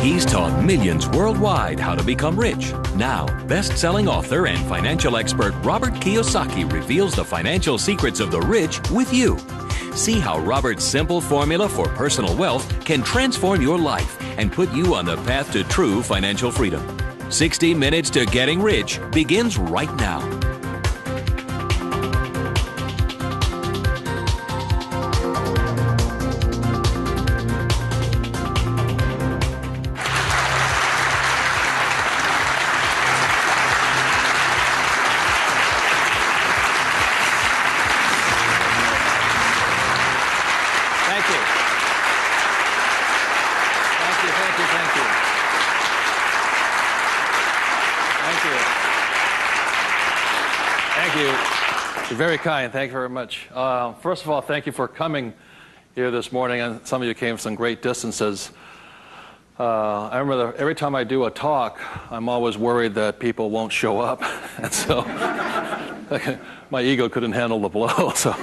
He's taught millions worldwide how to become rich. Now, best-selling author and financial expert Robert Kiyosaki reveals the financial secrets of the rich with you. See how Robert's simple formula for personal wealth can transform your life and put you on the path to true financial freedom. 60 Minutes to Getting Rich begins right now. Very kind. Thank you very much. First of all, thank you for coming here this morning, and some of you came from some great distances. I remember every time I do a talk, I'm always worried that people won't show up, and so my ego couldn't handle the blow. So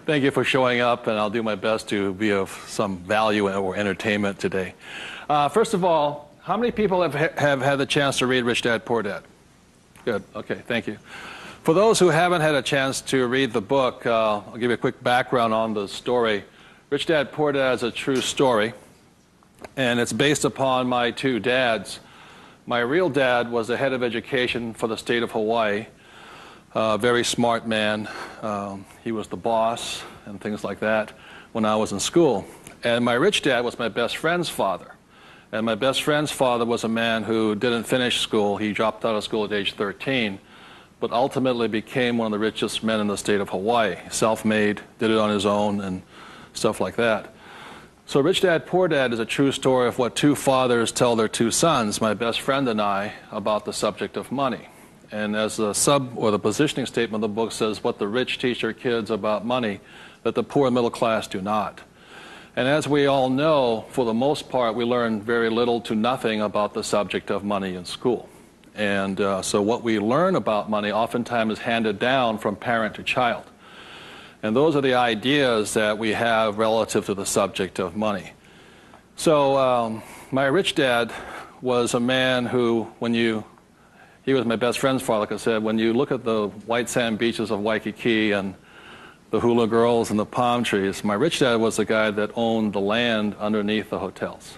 thank you for showing up, and I'll do my best to be of some value or entertainment today. First of all, how many people have had the chance to read Rich Dad, Poor Dad? Good. Okay, thank you. For those who haven't had a chance to read the book, I'll give you a quick background on the story. Rich Dad, Poor Dad is a true story, and it's based upon my two dads. My real dad was the head of education for the state of Hawaii, a very smart man. He was the boss and things like that when I was in school. And my rich dad was my best friend's father. And my best friend's father was a man who didn't finish school. He dropped out of school at age 13. But ultimately became one of the richest men in the state of Hawaii. Self-made, did it on his own, and stuff like that. So Rich Dad, Poor Dad is a true story of what two fathers tell their two sons, my best friend and I, about the subject of money. And as the the positioning statement of the book says, what the rich teach their kids about money, that the poor and middle class do not. And as we all know, for the most part, we learn very little to nothing about the subject of money in school. And so what we learn about money oftentimes is handed down from parent to child. And those are the ideas that we have relative to the subject of money. So my rich dad was a man who, he was my best friend's father, like I said, when you look at the white sand beaches of Waikiki and the hula girls and the palm trees, my rich dad was the guy that owned the land underneath the hotels.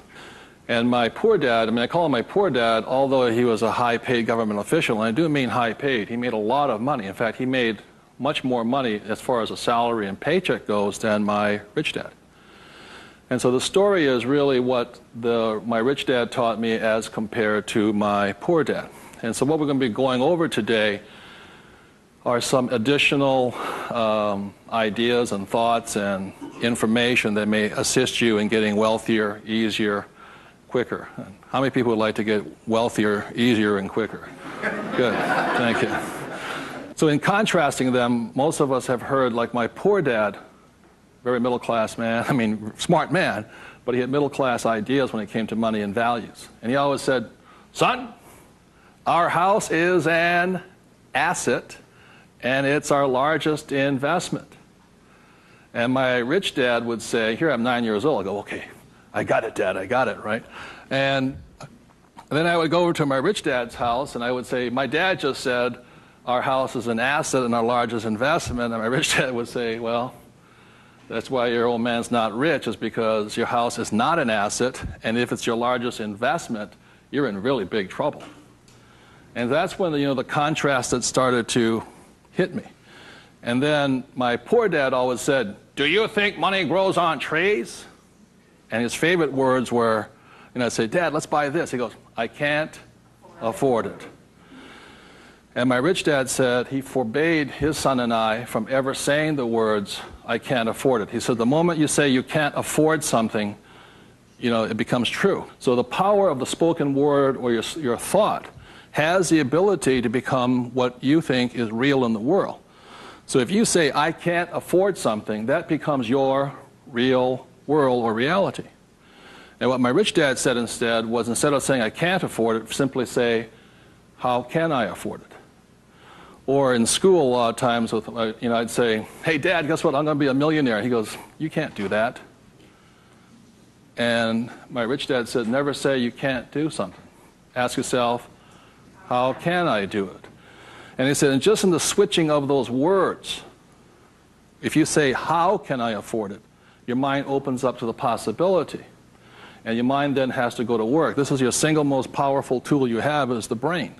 And my poor dad, I call him my poor dad, although he was a high-paid government official, and I do mean high-paid. He made a lot of money. In fact, he made much more money as far as a salary and paycheck goes than my rich dad. And so the story is really what my rich dad taught me as compared to my poor dad. And so what we're going to be going over today are some additional ideas and thoughts and information that may assist you in getting wealthier, easier, quicker. How many people would like to get wealthier, easier, and quicker? Good. Thank you. So in contrasting them, most of us have heard, like my poor dad, very middle-class man, smart man, but he had middle-class ideas when it came to money and values. And he always said, son, our house is an asset, and it's our largest investment. And my rich dad would say, here I'm 9 years old. I go, okay, I got it, Dad, I got it, right? And then I would go over to my rich dad's house, and I would say, my dad just said, our house is an asset and our largest investment. And my rich dad would say, well, that's why your old man's not rich, is because your house is not an asset, and if it's your largest investment, you're in really big trouble. And that's when the contrast that started to hit me. And then my poor dad always said, do you think money grows on trees? And his favorite words were, I'd say, Dad, let's buy this. He goes, I can't afford it. And my rich dad said he forbade his son and I from ever saying the words, I can't afford it. He said, the moment you say you can't afford something, it becomes true. So the power of the spoken word or your thought has the ability to become what you think is real in the world. So if you say, I can't afford something, that becomes your real world or reality. And what my rich dad said instead was, instead of saying I can't afford it, simply say, how can I afford it? Or in school, a lot of times, I'd say, hey, Dad, guess what? I'm going to be a millionaire. He goes, you can't do that. And my rich dad said, never say you can't do something. Ask yourself, how can I do it? And he said, and just in the switching of those words, if you say, how can I afford it, your mind opens up to the possibility. And your mind then has to go to work. This is your single most powerful tool you have is the brain.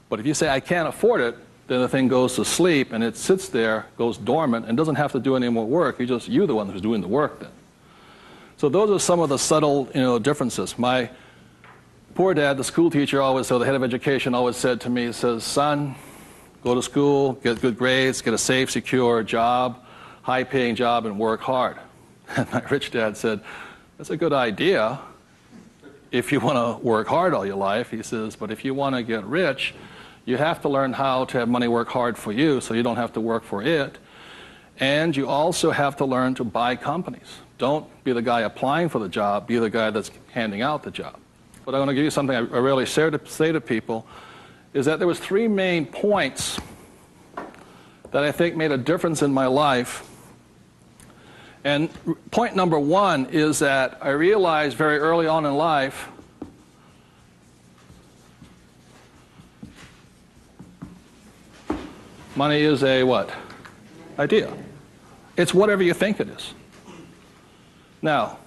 But if you say, I can't afford it, then the thing goes to sleep and it sits there, goes dormant, and doesn't have to do any more work. You're the one who's doing the work then. So those are some of the subtle differences. My poor dad, the school teacher, the head of education, always said to me, he says, son, go to school, get good grades, get a safe, secure job, high-paying job, and work hard. And my rich dad said, that's a good idea if you want to work hard all your life. He says, but if you want to get rich, you have to learn how to have money work hard for you so you don't have to work for it. And you also have to learn to buy companies. Don't be the guy applying for the job, be the guy that's handing out the job. But I want to give you something I really say to people, is that there was 3 main points that I think made a difference in my life. And point number 1 is that I realized very early on in life money is a what? Idea. It's whatever you think it is. Now,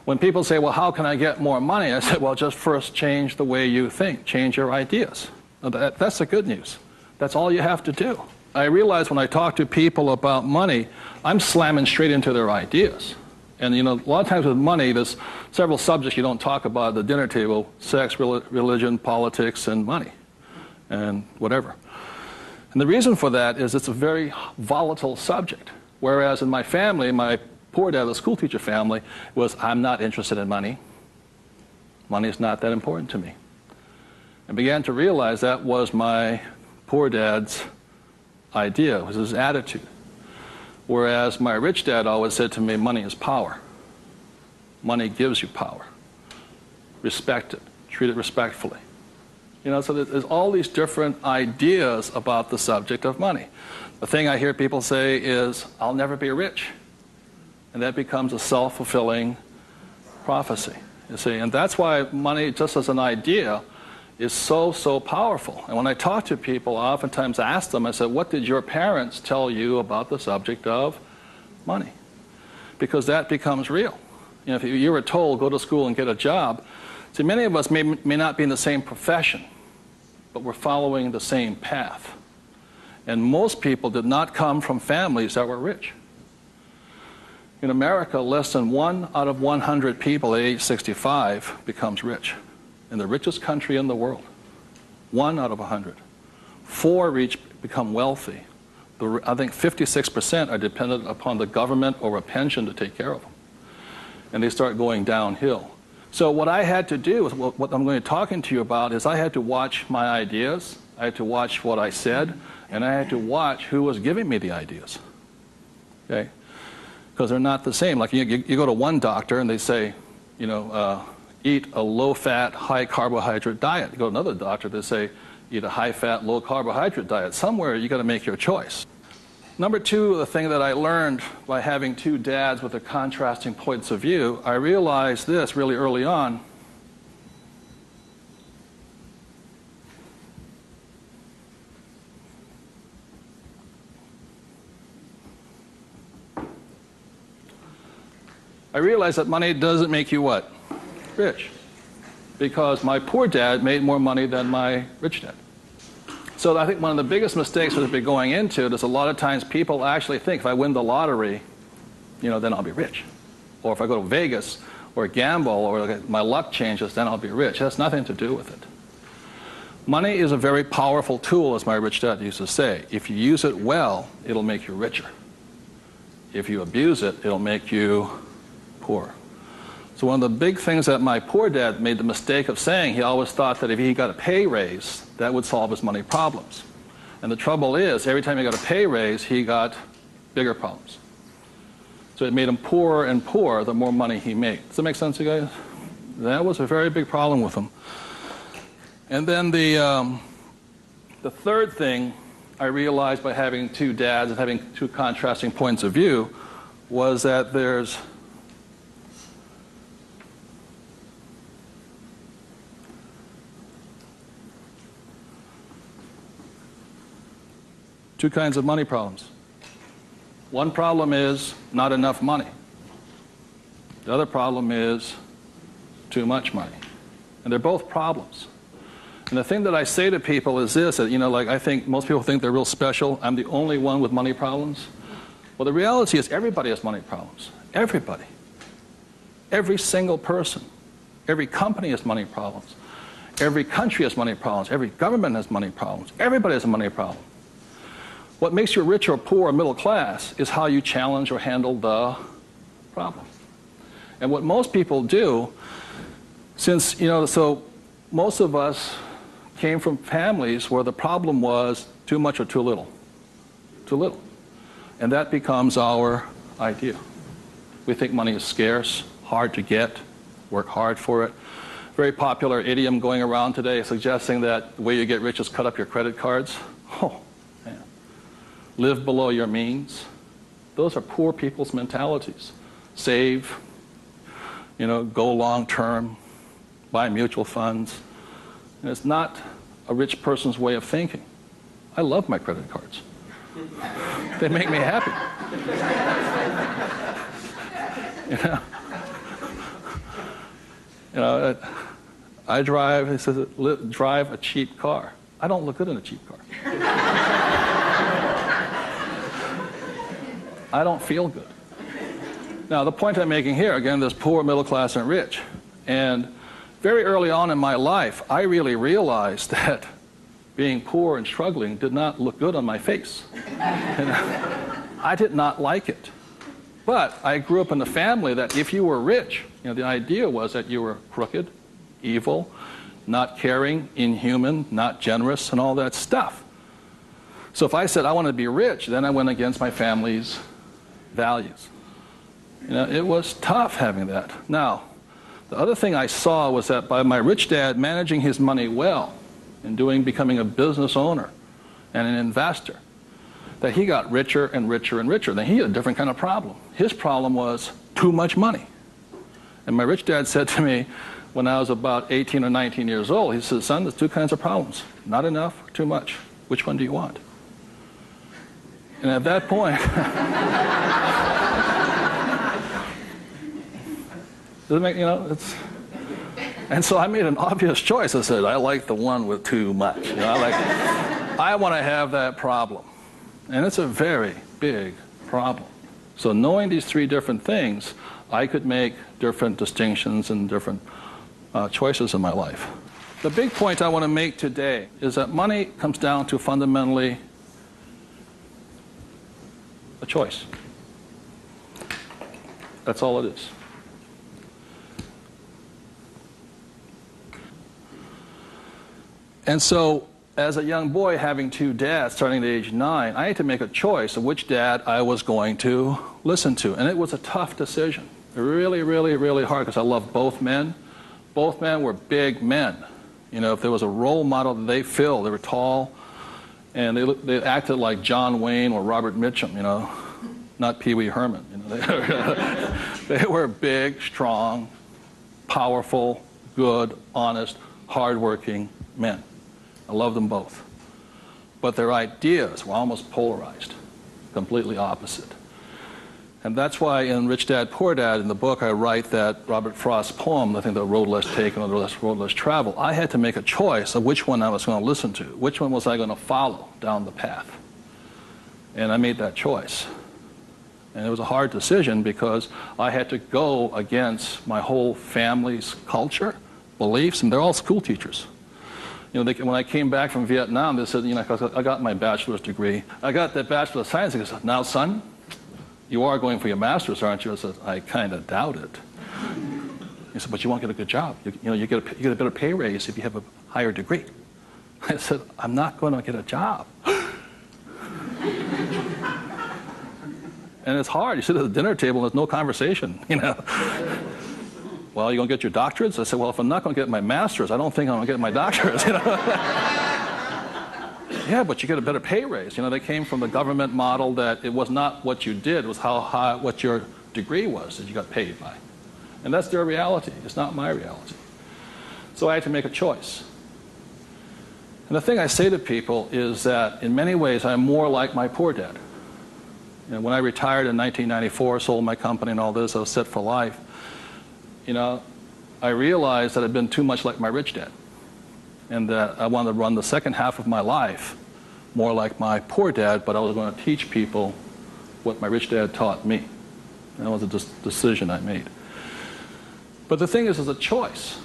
when people say, well, how can I get more money? I said, well, just first change the way you think. Change your ideas. That's the good news. That's all you have to do. I realize when I talk to people about money, I'm slamming straight into their ideas. And a lot of times with money, there's several subjects you don't talk about at the dinner table: sex, religion, politics, and money, and whatever. And the reason for that is it's a very volatile subject. Whereas in my family, my poor dad, the school teacher family, was, I'm not interested in money. Money is not that important to me. And began to realize that was my poor dad's idea, was his attitude. Whereas my rich dad always said to me, money is power. Money gives you power. Respect it. Treat it respectfully. So there's all these different ideas about the subject of money. The thing I hear people say is, I'll never be rich. And that becomes a self-fulfilling prophecy, you see. And that's why money, just as an idea, is so, so powerful. And when I talk to people, I oftentimes ask them, I say, what did your parents tell you about the subject of money? Because that becomes real. If you were told, go to school and get a job, see, many of us may not be in the same profession, but we're following the same path. And most people did not come from families that were rich. In America, less than 1 out of 100 people at age 65 becomes rich. In the richest country in the world, 1 out of 100. 4 become wealthy. I think 56% are dependent upon the government or a pension to take care of them. And they start going downhill. So what I had to do, what I'm going to be talking to you about, is I had to watch my ideas, I had to watch what I said, and I had to watch who was giving me the ideas. Okay? Because they're not the same. Like you go to one doctor and they say, eat a low-fat, high-carbohydrate diet. You go to another doctor, they say, eat a high-fat, low-carbohydrate diet. Somewhere you got to make your choice. Number 2, the thing that I learned by having 2 dads with their contrasting points of view, I realized this really early on. I realized that money doesn't make you what? Rich. Because my poor dad made more money than my rich dad. So I think one of the biggest mistakes we've been going into is a lot of times people actually think if I win the lottery, then I'll be rich. Or if I go to Vegas or gamble or my luck changes, then I'll be rich. It has nothing to do with it. Money is a very powerful tool, as my rich dad used to say. If you use it well, it'll make you richer. If you abuse it, it'll make you poor. So one of the big things that my poor dad made the mistake of saying, he always thought that if he got a pay raise, that would solve his money problems. And the trouble is, every time he got a pay raise, he got bigger problems. So it made him poorer and poorer the more money he made. Does that make sense, you guys? That was a very big problem with him. And then the third thing I realized by having 2 dads and having 2 contrasting points of view was that there's Two kinds of money problems. One problem is not enough money. The other problem is too much money. And they're both problems. And the thing that I say to people is this, that, like I think most people think they're real special. I'm the only one with money problems. Well, the reality is everybody has money problems. Everybody. Every single person. Every company has money problems. Every country has money problems. Every government has money problems. Everybody has a money problem. What makes you rich or poor or middle class is how you challenge or handle the problem. And what most people do, since, so most of us came from families where the problem was too much or too little. Too little. And that becomes our idea. We think money is scarce, hard to get, work hard for it. Very popular idiom going around today suggesting that the way you get rich is cut up your credit cards. Oh, man. Live below your means. Those are poor people's mentalities. Save, go long term, buy mutual funds. And it's not a rich person's way of thinking. I love my credit cards. They make me happy. I drive, it says, drive a cheap car. I don't look good in a cheap car. I don't feel good. Now, the point I'm making here, again, there's poor, middle class, and rich. And very early on in my life, I really realized that being poor and struggling did not look good on my face. I did not like it. But I grew up in a family that if you were rich, the idea was that you were crooked, evil, not caring, inhuman, not generous, and all that stuff. So if I said I want to be rich, then I went against my family's values. It was tough having that. Now, the other thing I saw was that by my rich dad managing his money well and becoming a business owner and an investor, that he got richer and richer and richer. Then he had a different kind of problem. His problem was too much money. And my rich dad said to me when I was about 18 or 19 years old, he said, son, there's two kinds of problems. Not enough or too much. Which one do you want? And at that point, and so I made an obvious choice. I said, I like the one with too much. I want to have that problem. And it's a very big problem. So knowing these three different things, I could make different distinctions and different choices in my life. The big point I want to make today is that money comes down to fundamentally a choice. That's all it is. And so, as a young boy having two dads starting at age 9, I had to make a choice of which dad I was going to listen to. And it was a tough decision. Really, really, really hard because I loved both men. Both men were big men. If there was a role model that they filled, they were tall, and they acted like John Wayne or Robert Mitchum, not Pee Wee Herman. They were big, strong, powerful, good, honest, hardworking men. I love them both. But their ideas were almost polarized, completely opposite. And that's why in Rich Dad, Poor Dad, in the book, I write that Robert Frost's poem, I think The Road Less Taken or The Road Less Traveled, I had to make a choice of which one I was going to listen to. Which one was I going to follow down the path? And I made that choice. And it was a hard decision because I had to go against my whole family's culture, beliefs, and they're all school teachers. When I came back from Vietnam, they said, I got my bachelor's degree. I got that Bachelor of Science. They said, now, son, you are going for your master's, aren't you? I said, I kind of doubt it. He said, but you won't get a good job. You get a better pay raise if you have a higher degree. I said, I'm not going to get a job. And it's hard. You sit at the dinner table and there's no conversation, Well, you going to get your doctorates? I said, well, if I'm not going to get my master's, I don't think I'm going to get my doctorates, Yeah, but you get a better pay raise. They came from the government model that it was not what you did, it was how high, what your degree was that you got paid by. And that's their reality. It's not my reality. So I had to make a choice. And the thing I say to people is that in many ways I'm more like my poor dad. You know, when I retired in 1994, sold my company and all this, I was set for life. You know, I realized that I'd been too much like my rich dad, and that I wanted to run the second half of my life more like my poor dad, but I was going to teach people what my rich dad taught me. And that was a decision I made. But the thing is, it's a choice.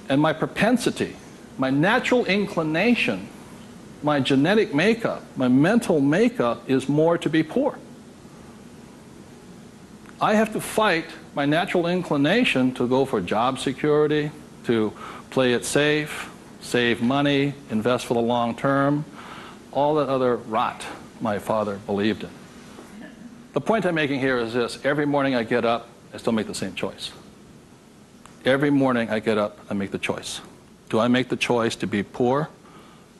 And my propensity, my natural inclination, my genetic makeup, my mental makeup is more to be poor. I have to fight my natural inclination to go for job security, to play it safe, save money, invest for the long term, all that other rot my father believed in. The point I'm making here is this: every morning I get up, I still make the same choice. Every morning I get up, I make the choice. Do I make the choice to be poor,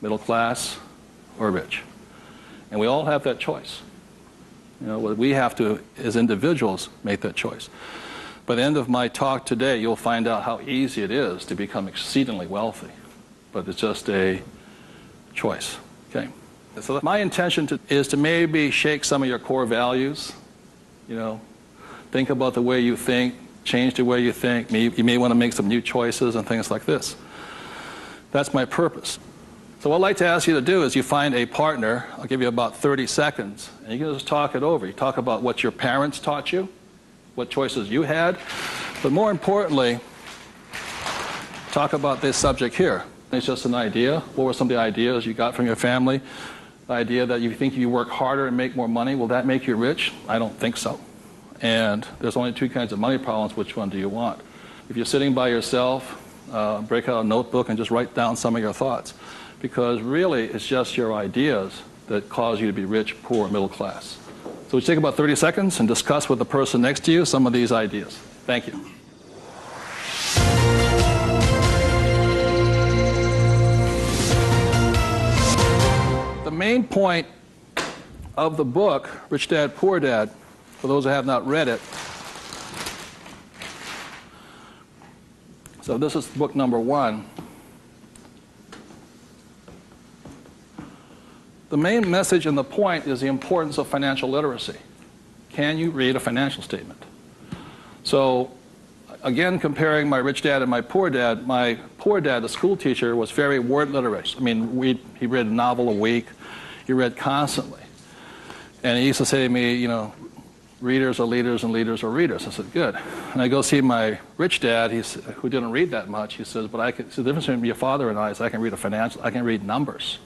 middle class, or rich? And we all have that choice. You know, we have to, as individuals, make that choice. By the end of my talk today, you'll find out how easy it is to become exceedingly wealthy. But it's just a choice. Okay? So my intention is to maybe shake some of your core values. You know, think about the way you think, change the way you think. You may want to make some new choices and things like this. That's my purpose. So what I'd like to ask you to do is you find a partner. I'll give you about 30 seconds, and you can just talk it over. You talk about what your parents taught you, what choices you had, but more importantly, talk about this subject here. It's just an idea. What were some of the ideas you got from your family? The idea that you think you work harder and make more money, will that make you rich? I don't think so. And there's only two kinds of money problems. Which one do you want? If you're sitting by yourself, break out a notebook and just write down some of your thoughts. Because really, it's just your ideas that cause you to be rich, poor, middle class. So we take about 30 seconds and discuss with the person next to you some of these ideas. Thank you. The main point of the book, Rich Dad, Poor Dad, for those who have not read it, so this is book number 1. The main message and the point is the importance of financial literacy. Can you read a financial statement? So, again, comparing my rich dad and my poor dad, the school teacher, was very word literate. I mean, he read a novel a week. He read constantly. And he used to say to me, you know, readers are leaders and leaders are readers. I said, good. And I go see my rich dad, who didn't read that much. He says, but the difference between your father and I is I can read numbers.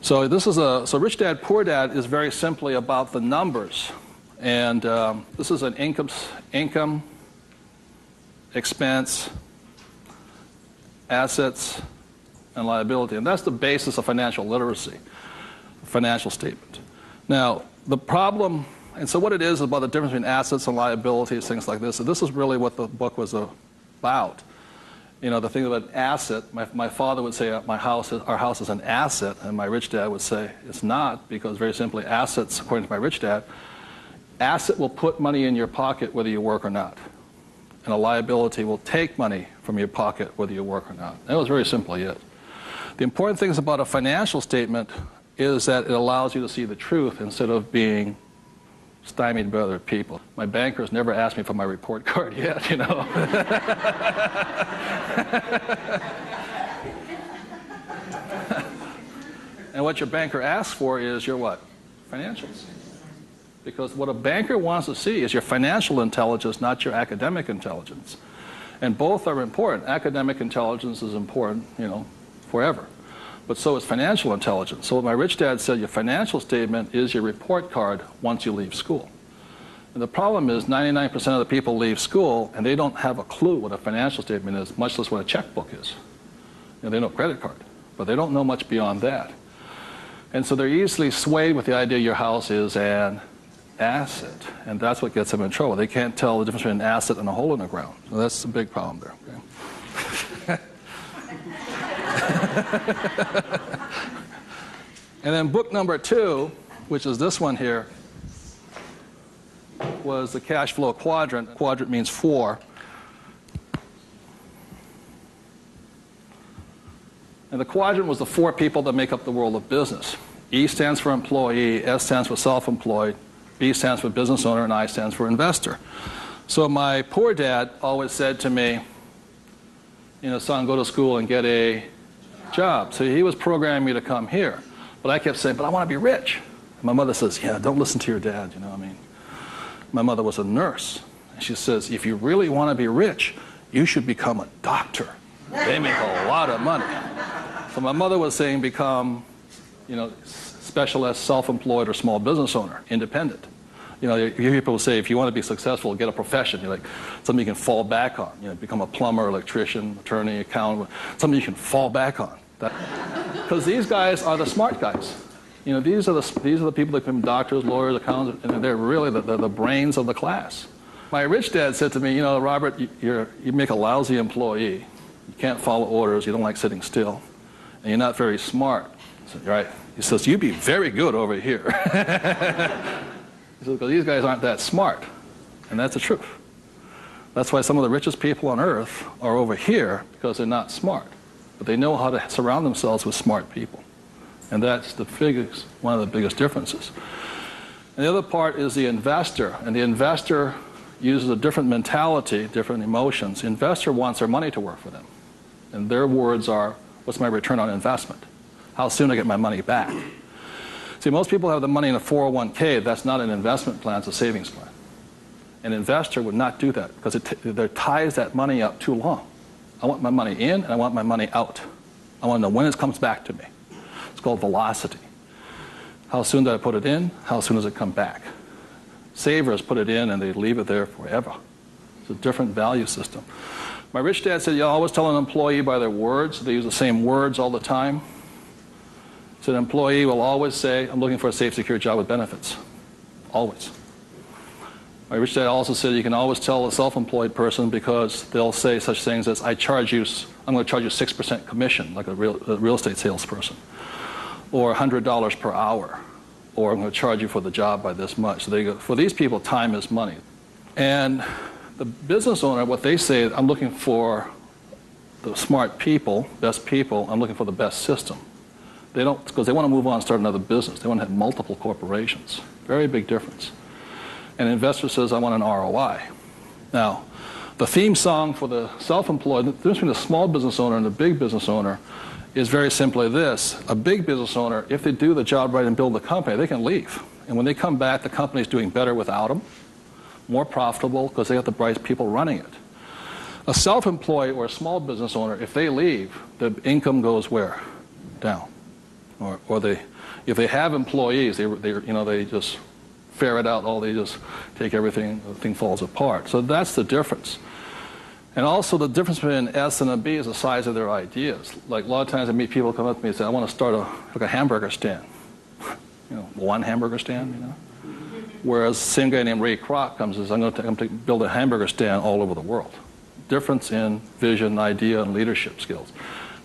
So so Rich Dad, Poor Dad is very simply about the numbers. And this is an income, expense, assets, and liability. And that's the basis of financial literacy, financial statement. Now, the problem, and so what it is about the difference between assets and liabilities, things like this. So this is really what the book was about. You know, the thing about an asset, my father would say our house is an asset, and my rich dad would say it's not, because very simply assets, according to my rich dad, asset will put money in your pocket whether you work or not. And a liability will take money from your pocket whether you work or not. That was very simply it. The important things about a financial statement is that it allows you to see the truth instead of being stymied by other people. My bankers never asked me for my report card yet, you know. And what your banker asks for is your what? Financials. Because what a banker wants to see is your financial intelligence, not your academic intelligence. And both are important. Academic intelligence is important, you know, forever. But so is financial intelligence. So my rich dad said your financial statement is your report card once you leave school. And the problem is 99% of the people leave school and they don't have a clue what a financial statement is, much less what a checkbook is. You know, they know credit card, but they don't know much beyond that. And so they're easily swayed with the idea your house is an asset. And that's what gets them in trouble. They can't tell the difference between an asset and a hole in the ground. So that's a big problem there. Okay? And then book number 2, which is this one here, was the cash flow quadrant. Quadrant means 4. And the quadrant was the 4 people that make up the world of business. E stands for employee, S stands for self-employed, B stands for business owner, and I stands for investor. So my poor dad always said to me, son, go to school and get a job. So he was programming me to come here. But I kept saying, but I want to be rich. And my mother says, yeah, don't listen to your dad, My mother was a nurse. And she says, if you really want to be rich, you should become a doctor. They make a lot of money. So my mother was saying become, specialist, self-employed, or small business owner, independent. You hear people say, if you want to be successful, get a profession. Something you can fall back on. Become a plumber, electrician, attorney, accountant, something you can fall back on. Because these guys are the smart guys. These are the people that become doctors, lawyers, accountants, and they're really the brains of the class. My rich dad said to me, Robert, you make a lousy employee. You can't follow orders. You don't like sitting still. And you're not very smart. I said, right. He says, you'd be very good over here. He says, because these guys aren't that smart. And that's the truth. That's why some of the richest people on earth are over here, because they're not smart. But they know how to surround themselves with smart people. And that's one of the biggest differences. And the other part is the investor. And the investor uses a different mentality, different emotions. The investor wants their money to work for them. And their words are, what's my return on investment? How soon do I get my money back? See, most people have the money in a 401k. That's not an investment plan, it's a savings plan. An investor would not do that because it ties that money up too long. I want my money in and I want my money out. I want to know when it comes back to me. It's called velocity. How soon do I put it in? How soon does it come back? Savers put it in and they leave it there forever. It's a different value system. My rich dad said, you always tell an employee by their words. They use the same words all the time. So an employee will always say, I'm looking for a safe, secure job with benefits. Always. My rich dad also said you can always tell a self-employed person because they'll say such things as, I'm going to charge you 6% commission, like a real estate salesperson, or $100 per hour, or I'm going to charge you for the job by this much. So they go, for these people, time is money. And the business owner, what they say, I'm looking for the smart people, best people, I'm looking for the best system. They don't, because they want to move on and start another business. They want to have multiple corporations. Very big difference. And an investor says, I want an ROI. Now, the theme song for the self-employed, the difference between the small business owner and the big business owner is very simply this. A big business owner, if they do the job right and build the company, they can leave. And when they come back, the company's doing better without them, more profitable because they have the bright people running it. A self-employed or a small business owner, if they leave, the income goes where? Down. Or if they have employees, they just ferret out they just take everything, the thing falls apart. So that's the difference. And also the difference between an S and a B is the size of their ideas. Like a lot of times I meet people come up to me and say, I want to start a hamburger stand. One hamburger stand, Whereas the same guy named Ray Kroc comes and says, I'm going to build a hamburger stand all over the world. Difference in vision, idea, and leadership skills.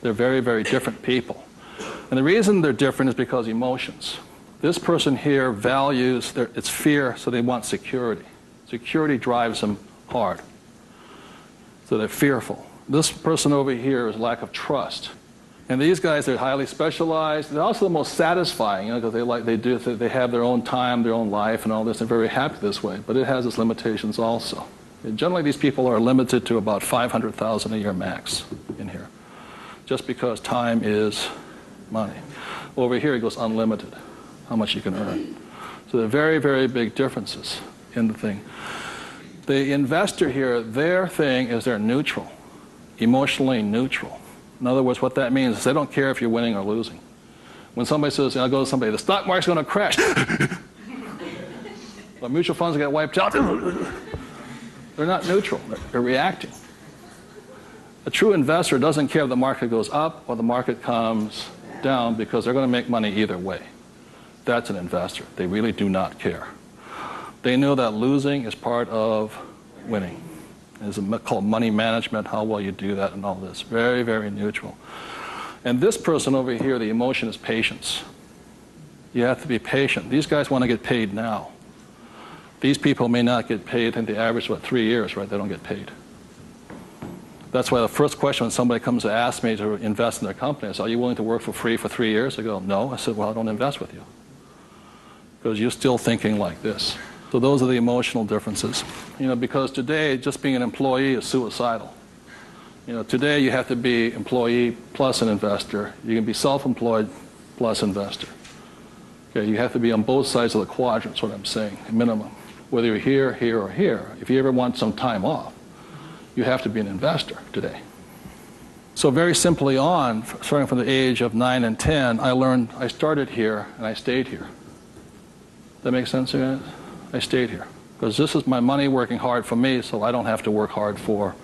They're very, very different people. And the reason they're different is because emotions. This person here values, it's fear, so they want security. Security drives them hard. So they're fearful. This person over here is lack of trust. And these guys are highly specialized. They're also the most satisfying, because they have their own time, their own life, and all this. They're very happy this way, but it has its limitations also. And generally, these people are limited to about $500,000 a year max in here, just because time is money. Over here, it goes unlimited, how much you can earn. So there are very, very big differences in the thing. The investor here, their thing is they're neutral, emotionally neutral. In other words, what that means is they don't care if you're winning or losing. When somebody says, I go to somebody, the stock market's going to crash. The mutual funds get wiped out. They're not neutral. They're reacting. A true investor doesn't care if the market goes up or the market comes down because they're going to make money either way. That's an investor. They really do not care. They know that losing is part of winning. It's called money management, how well you do that and all this. Very, very neutral. And this person over here, the emotion is patience. You have to be patient. These guys want to get paid now. These people may not get paid, and the average, 3 years, right? They don't get paid. That's why the first question when somebody comes to ask me to invest in their company is, are you willing to work for free for 3 years? I go, no. I said, well, I don't invest with you. Because you're still thinking like this. So those are the emotional differences. Because today, just being an employee is suicidal. Today you have to be employee plus an investor. You can be self-employed plus investor. Okay, you have to be on both sides of the quadrant, is what I'm saying, minimum. Whether you're here, here, or here. If you ever want some time off, you have to be an investor today. So very simply on, starting from the age of 9 and 10, I started here and I stayed here. That makes sense, you guys? I stayed here. Because this is my money working hard for me, so I don't have to work hard for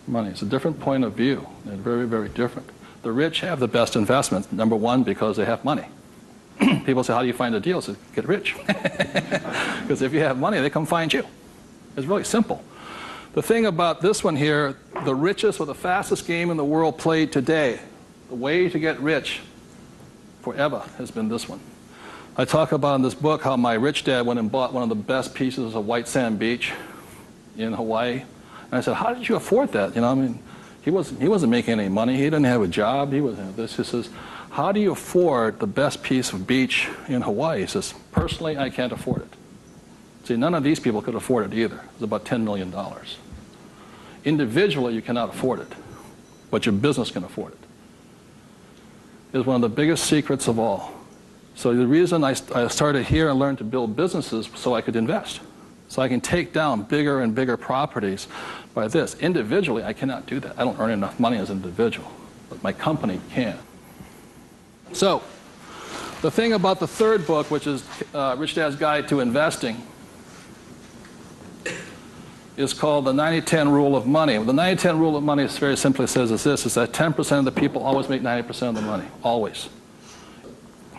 money. It's a different point of view. They're very, very different. The rich have the best investments, number one, because they have money. People say, how do you find a deal? I say, get rich. Because if you have money, they come find you. It's really simple. The thing about this one here, the richest or the fastest game in the world played today, the way to get rich forever has been this one. I talk about in this book how my rich dad went and bought one of the best pieces of white sand beach in Hawaii. And I said, how did you afford that? He wasn't making any money. He didn't have a job. He says, how do you afford the best piece of beach in Hawaii? He says, personally, I can't afford it. See, none of these people could afford it either. It was about $10 million. Individually, you cannot afford it, but your business can afford it. It's one of the biggest secrets of all. So the reason I started here and learned to build businesses so I could invest. So I can take down bigger and bigger properties by this. Individually, I cannot do that. I don't earn enough money as an individual, but my company can. So the thing about the third book, which is Rich Dad's Guide to Investing, is called the 90-10 rule of money. The 90-10 rule of money is very simply says is this, is that 10% of the people always make 90% of the money, always.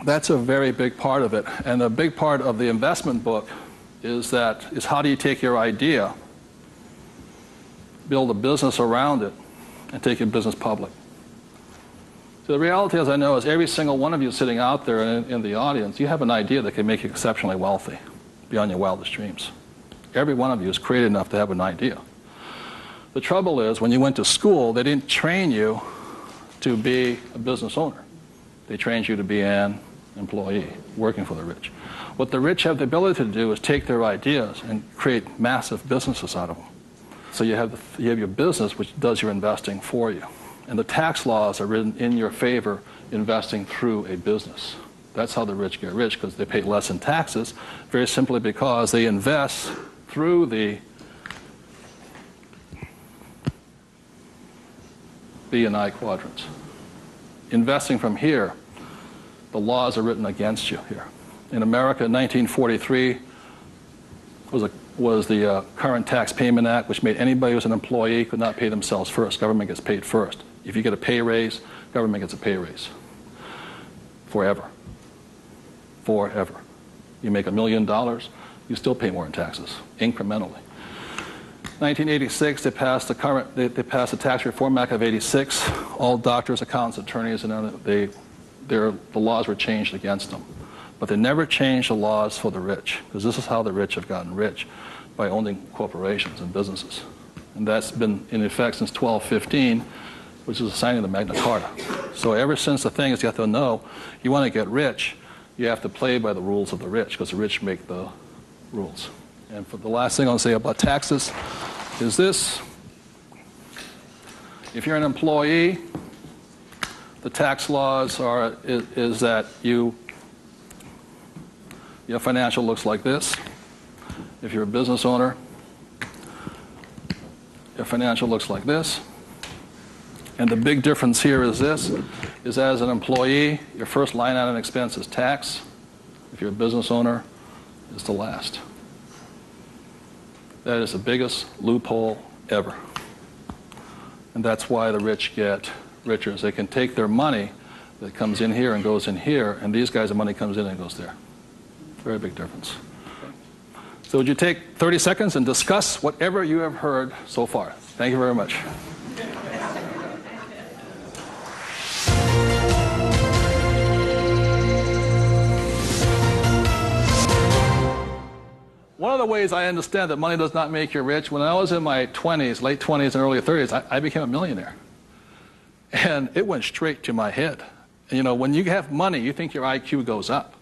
That's a very big part of it. And a big part of the investment book is how do you take your idea, build a business around it, and take your business public. So the reality, as I know, is every single one of you sitting out there in the audience, you have an idea that can make you exceptionally wealthy beyond your wildest dreams. Every one of you is creative enough to have an idea. The trouble is, when you went to school, they didn't train you to be a business owner. They trained you to be an employee, working for the rich. What the rich have the ability to do is take their ideas and create massive businesses out of them. So you have your business, which does your investing for you. And the tax laws are written in your favor, investing through a business. That's how the rich get rich, because they pay less in taxes, very simply because they invest through the B and I quadrants. Investing from here, the laws are written against you here. In America, 1943 was the Current Tax Payment Act, which made anybody who was an employee could not pay themselves first. Government gets paid first. If you get a pay raise, government gets a pay raise. Forever. Forever. You make $1 million, you still pay more in taxes, incrementally. 1986, they passed the Tax Reform Act of '86. All doctors, accountants, attorneys, and the laws were changed against them. But they never changed the laws for the rich, because this is how the rich have gotten rich, by owning corporations and businesses. And that's been in effect since 1215, which is the signing of the Magna Carta. So ever since the thing is, you have to know, you want to get rich, you have to play by the rules of the rich, because the rich make the rules. And for the last thing I'll say about taxes is this. If you're an employee, the tax laws is that your financial looks like this. If you're a business owner, your financial looks like this. And the big difference here is this, is as an employee, your first line item expense is tax. If you're a business owner, it's the last. That is the biggest loophole ever. And that's why the rich get richer. Is they can take their money that comes in here and goes in here, and these guys, the money comes in and goes there. Very big difference. So would you take 30 seconds and discuss whatever you have heard so far? Thank you very much. One of the of ways I understand that money does not make you rich. When I was in my 20s, late 20s and early 30s, I became a millionaire. And it went straight to my head. And, you know, when you have money, you think your IQ goes up.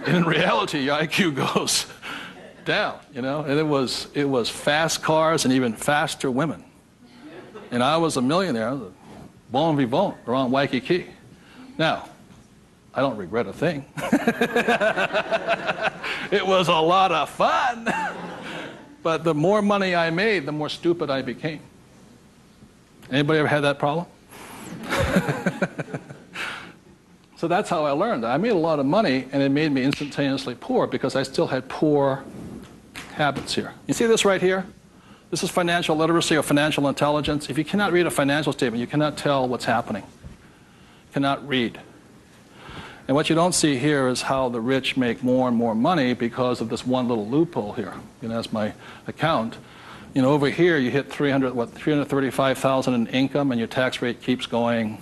And in reality, your IQ goes down, you know. And it was fast cars and even faster women. And I was a millionaire. I was a bon vivant around Waikiki. Now, I don't regret a thing. It was a lot of fun. But the more money I made, the more stupid I became. Anybody ever had that problem? So that's how I learned. I made a lot of money, and it made me instantaneously poor because I still had poor habits here. You see this right here? This is financial literacy or financial intelligence. If you cannot read a financial statement, you cannot tell what's happening. You cannot read. And what you don't see here is how the rich make more and more money because of this one little loophole here. You know, that's my account. You know, over here you hit 335,000 in income, and your tax rate keeps going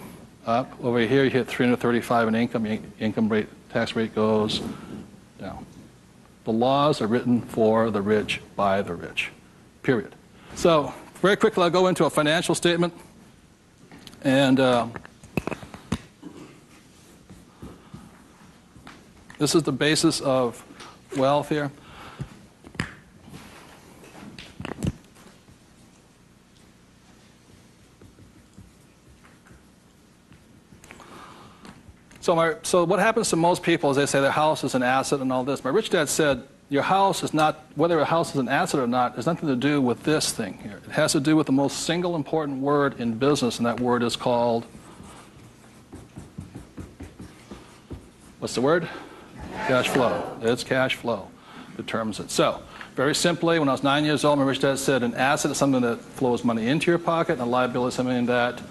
up. Over here you hit 335 in income, your income rate, tax rate goes down. The laws are written for the rich by the rich. Period. So very quickly I'll go into a financial statement, and this is the basis of wealth here. So what happens to most people is they say their house is an asset and all this. My rich dad said, your house is not, whether a house is an asset or not, has nothing to do with this thing here. It has to do with the most single important word in business, and that word is called, what's the word? Cash flow. It's cash flow determines it. So, very simply, when I was 9 years old, my rich dad said an asset is something that flows money into your pocket, and a liability is something that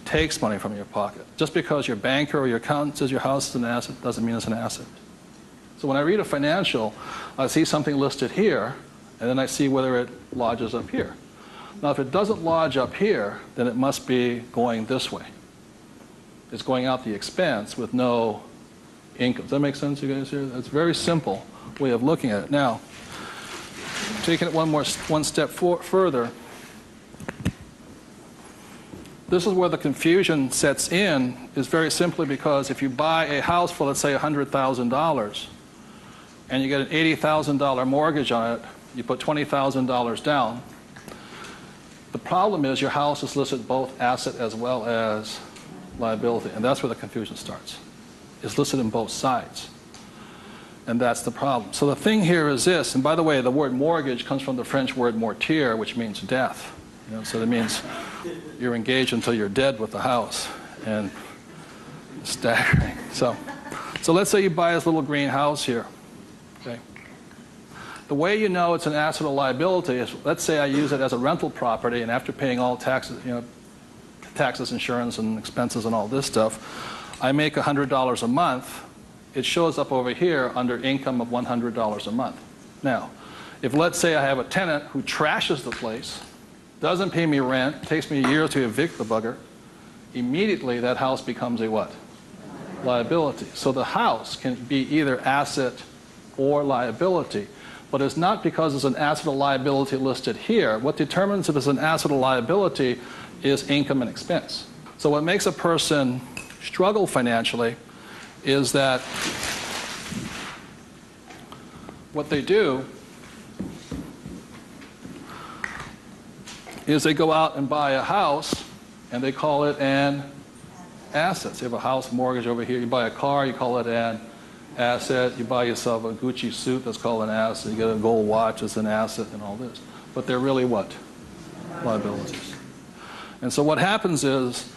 takes money from your pocket. Just because your banker or your accountant says your house is an asset doesn't mean it's an asset. So when I read a financial, I see something listed here, and then I see whether it lodges up here. Now, if it doesn't lodge up here, then it must be going this way. It's going out the expense with no income. Does that make sense, you guys here? That's a very simple way of looking at it. Now, taking it one step further, this is where the confusion sets in, is very simply because if you buy a house for, let's say, $100,000, and you get an $80,000 mortgage on it, you put $20,000 down, the problem is your house is listed both asset as well as liability, and that's where the confusion starts. It's listed in both sides, and that's the problem. So the thing here is this, and by the way, the word mortgage comes from the French word mortier, which means death. You know, so that means you're engaged until you're dead with the house, and it's staggering. So let's say you buy this little green house here. Okay. The way you know it's an asset or liability is, let's say I use it as a rental property, and after paying all taxes, you know, taxes, insurance, and expenses, and all this stuff, I make $100 a month. It shows up over here under income of $100 a month. Now, if let's say I have a tenant who trashes the place, doesn't pay me rent, takes me a year to evict the bugger, immediately that house becomes a what? Liability. So the house can be either asset or liability, but it's not because it's an asset or liability listed here. What determines if it's an asset or liability is income and expense. So what makes a person struggle financially is that what they do is they go out and buy a house, and they call it an asset. So you have a house mortgage over here. You buy a car, you call it an asset. You buy yourself a Gucci suit, that's called an asset. You get a gold watch, it's an asset, and all this. But they're really what? Liabilities. And so what happens is,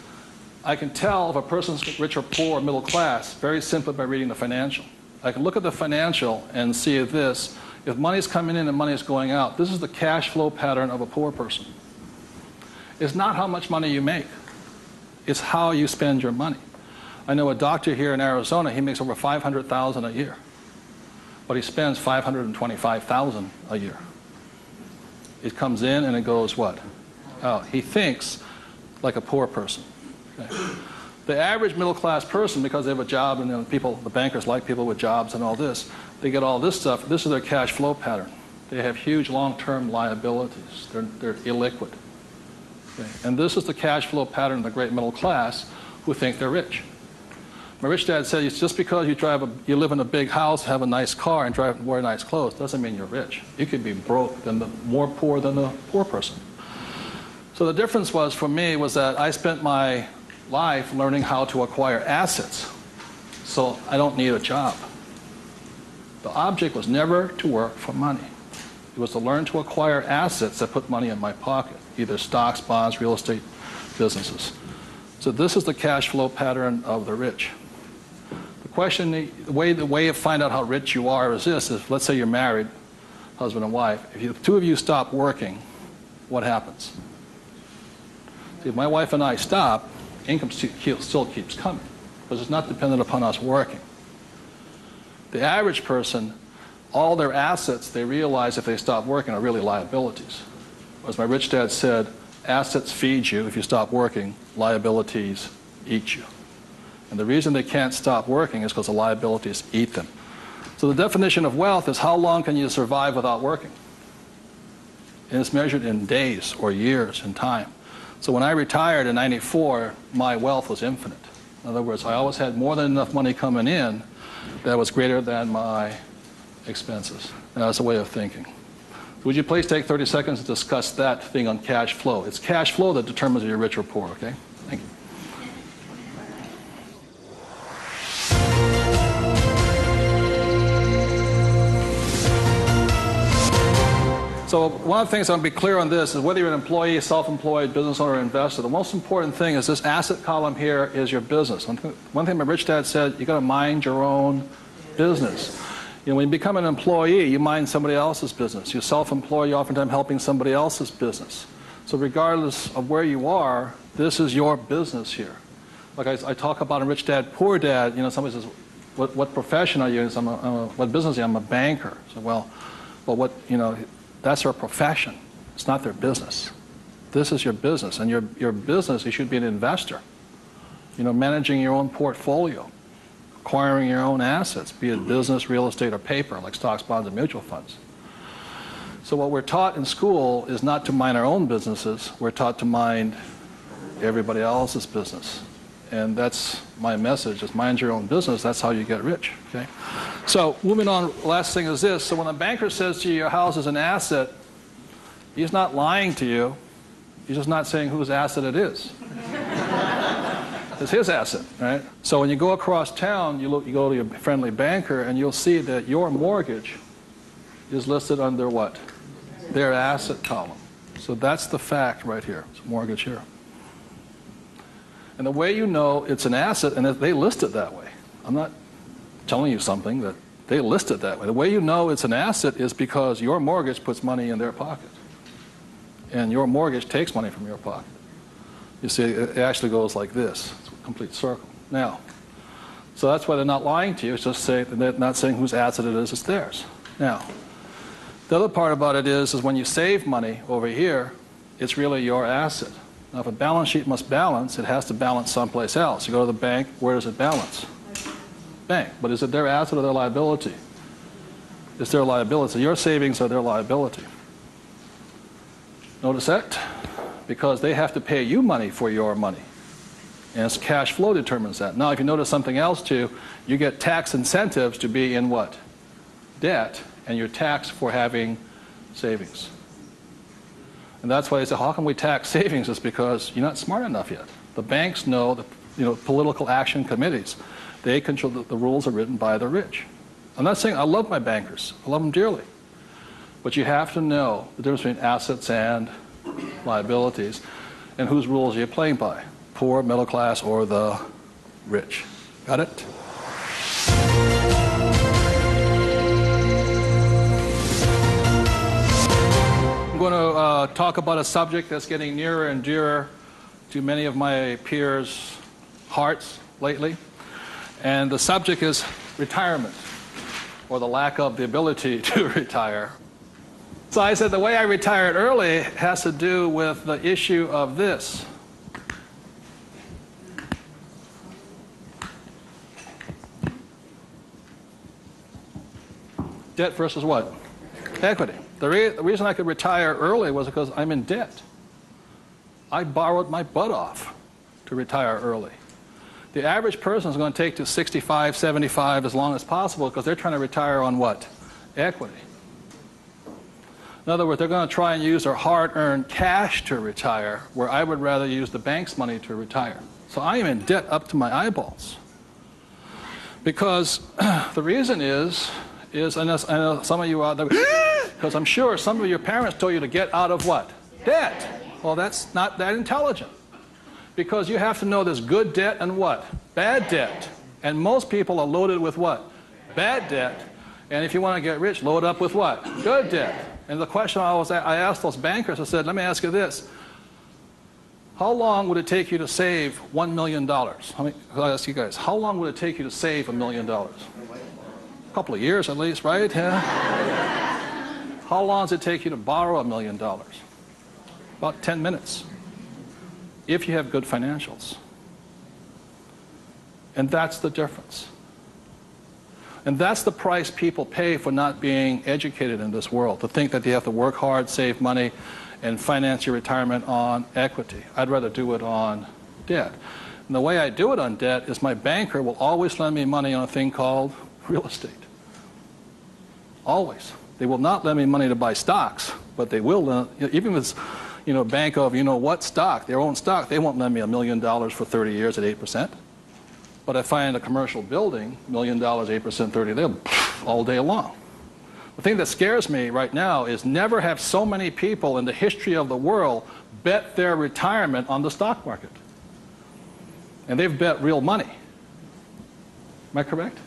I can tell if a person's rich or poor or middle class very simply by reading the financial. I can look at the financial and see this. If money's coming in and money's going out, this is the cash flow pattern of a poor person. It's not how much money you make. It's how you spend your money. I know a doctor here in Arizona, he makes over $500,000 a year. But he spends $525,000 a year. It comes in and it goes what? Out. He thinks like a poor person. Okay. The average middle-class person, because they have a job, and the bankers like people with jobs and all this, they get all this stuff. This is their cash flow pattern. They have huge long-term liabilities. They're illiquid. Okay? And this is the cash flow pattern of the great middle class who think they're rich. My rich dad said, just because you live in a big house, have a nice car, and wear nice clothes, doesn't mean you're rich. You could be broke, more poor than the poor person. So the difference for me was that I spent my life learning how to acquire assets. So I don't need a job. The object was never to work for money. It was to learn to acquire assets that put money in my pocket, either stocks, bonds, real estate, businesses. So this is the cash flow pattern of the rich. The question, the way to find out how rich you are is this: let's say you're married, husband and wife. If the two of you stop working, what happens? See, if my wife and I stop, income still keeps coming, because it's not dependent upon us working. The average person, all their assets, they realize if they stop working, are really liabilities. As my rich dad said, assets feed you if you stop working, liabilities eat you. And the reason they can't stop working is because the liabilities eat them. So the definition of wealth is how long can you survive without working? And it's measured in days or years in time. So when I retired in '94, my wealth was infinite. In other words, I always had more than enough money coming in that was greater than my expenses. And that's a way of thinking. Would you please take 30 seconds to discuss that thing on cash flow? It's cash flow that determines if you're rich or poor, okay? Thank you. So one of the things I want to be clear on this is whether you're an employee, self-employed, business owner, or investor, the most important thing is this asset column here is your business. One thing my rich dad said, you got to mind your own business. You know, when you become an employee, you mind somebody else's business. You're self-employed, you're oftentimes helping somebody else's business. So regardless of where you are, this is your business here. Like I talk about a rich dad, poor dad, you know, somebody says, what profession are you in? What business are you? I'm a banker. So, well, what, you know, that's their profession. It's not their business. This is your business. And your business, you should be an investor. You know, managing your own portfolio, acquiring your own assets, be it business, real estate, or paper, like stocks, bonds, and mutual funds. So what we're taught in school is not to mind our own businesses. We're taught to mind everybody else's business. And that's my message, is mind your own business. That's how you get rich, okay? So moving on, last thing is this. So when a banker says to you your house is an asset, he's not lying to you. He's just not saying whose asset it is. It's his asset, right? So when you go across town, you go to your friendly banker, and you'll see that your mortgage is listed under what? Their asset column. So that's the fact right here. It's mortgage here. And the way you know it's an asset, and they list it that way. I'm not telling you something, that they list it that way. The way you know it's an asset is because your mortgage puts money in their pocket. And your mortgage takes money from your pocket. You see, it actually goes like this. It's a complete circle. Now, so that's why they're not lying to you. It's just they're not saying whose asset it is, it's theirs. Now, the other part about it is when you save money over here, it's really your asset. Now, if a balance sheet must balance, it has to balance someplace else. You go to the bank, where does it balance? Bank. But is it their asset or their liability? It's their liability. So your savings are their liability. Notice that? Because they have to pay you money for your money. And it's cash flow determines that. Now, if you notice something else too, you get tax incentives to be in what? Debt, and you're taxed for having savings. And that's why they say, how can we tax savings? It's because you're not smart enough yet. The banks know, political action committees, they control, the rules are written by the rich. I'm not saying I love my bankers. I love them dearly. But you have to know the difference between assets and liabilities, and whose rules are you playing by? Poor, middle class, or the rich? Got it? I'm going to talk about a subject that's getting nearer and dearer to many of my peers' hearts lately. And the subject is retirement, or the lack of the ability to retire. So I said the way I retired early has to do with the issue of this. Debt versus what? Equity. The reason I could retire early was because I'm in debt. I borrowed my butt off to retire early. The average person is going to take to 65, 75 as long as possible because they're trying to retire on what? Equity. In other words, they're going to try and use their hard-earned cash to retire, where I would rather use the bank's money to retire. So I am in debt up to my eyeballs. Because the reason is I know some of you out there, because I'm sure some of your parents told you to get out of what? Debt. Well, that's not that intelligent. Because you have to know there's good debt and what? Bad debt. And most people are loaded with what? Bad debt. And if you want to get rich, load up with what? Good debt. And the question I asked those bankers, I said, let me ask you this. How long would it take you to save $1 million? I'll ask you guys, how long would it take you to save $1 million? A couple of years at least, right? Yeah. How long does it take you to borrow $1 million? About 10 minutes. If you have good financials. And that's the difference. And that's the price people pay for not being educated in this world, to think that they have to work hard, save money, and finance your retirement on equity. I'd rather do it on debt. And the way I do it on debt is my banker will always lend me money on a thing called real estate. Always. They will not lend me money to buy stocks, but they will lend, even if it's, bank of what stock, their own stock, they won't lend me $1 million for 30 years at 8%. But I find a commercial building, $1 million, 8%, 30, they'll all day long. The thing that scares me right now is never have so many people in the history of the world bet their retirement on the stock market. And they've bet real money. Am I correct?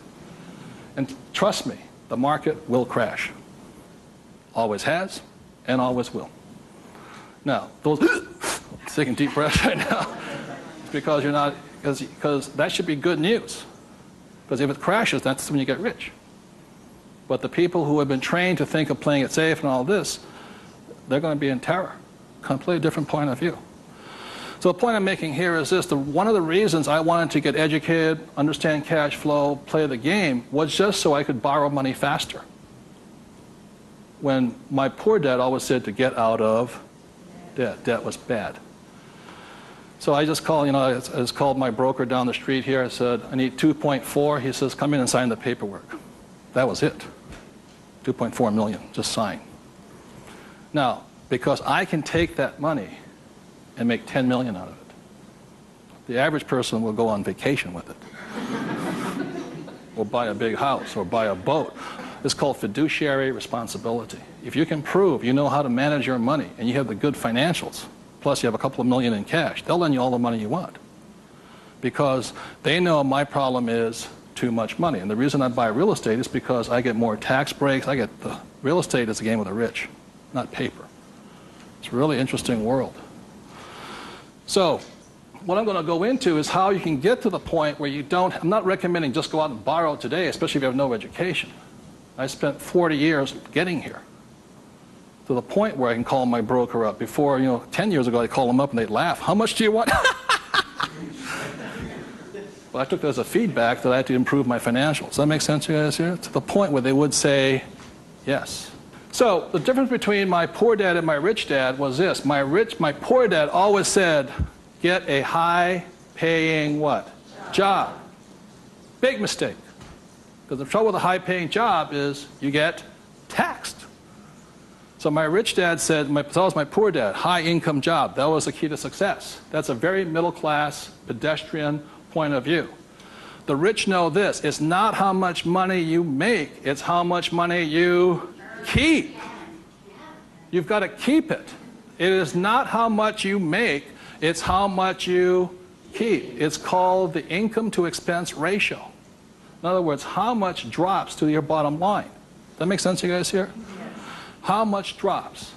And trust me, the market will crash. Always has and always will. Now, those taking deep breaths right now, it's because you're not, because that should be good news. Because if it crashes, that's when you get rich. But the people who have been trained to think of playing it safe and all this, they're going to be in terror. Completely different point of view. So the point I'm making here is this. One of the reasons I wanted to get educated, understand cash flow, play the game, was just so I could borrow money faster. When my poor dad always said to get out of debt. Debt was bad. So I just called, I just called my broker down the street here. I said, I need 2.4. He says, come in and sign the paperwork. That was it. 2.4 million, just sign. Now, because I can take that money and make 10 million out of it, the average person will go on vacation with it. Or buy a big house, or buy a boat. It's called fiduciary responsibility. If you can prove you know how to manage your money and you have the good financials, plus you have a couple of million in cash, they'll lend you all the money you want. Because they know my problem is too much money. And the reason I buy real estate is because I get more tax breaks. Real estate is a game of the rich, not paper. It's a really interesting world. So what I'm going to go into is how you can get to the point where you don't, I'm not recommending just go out and borrow today, especially if you have no education. I spent 40 years getting here to the point where I can call my broker up. Before, 10 years ago, I'd call them up and they'd laugh. How much do you want? But I took that as a feedback that I had to improve my financials. Does that make sense to you guys here? To the point where they would say yes. So the difference between my poor dad and my rich dad was this. My poor dad always said, get a high-paying what? Job. Big mistake. Because the trouble with a high-paying job is you get taxed. So my rich dad said, so was my poor dad, high-income job. That was the key to success. That's a very middle-class, pedestrian point of view. The rich know this. It's not how much money you make. It's how much money you keep. You've got to keep it. It is not how much you make. It's how much you keep. It's called the income to expense ratio. In other words, how much drops to your bottom line. Does that make sense to you guys here? How much drops?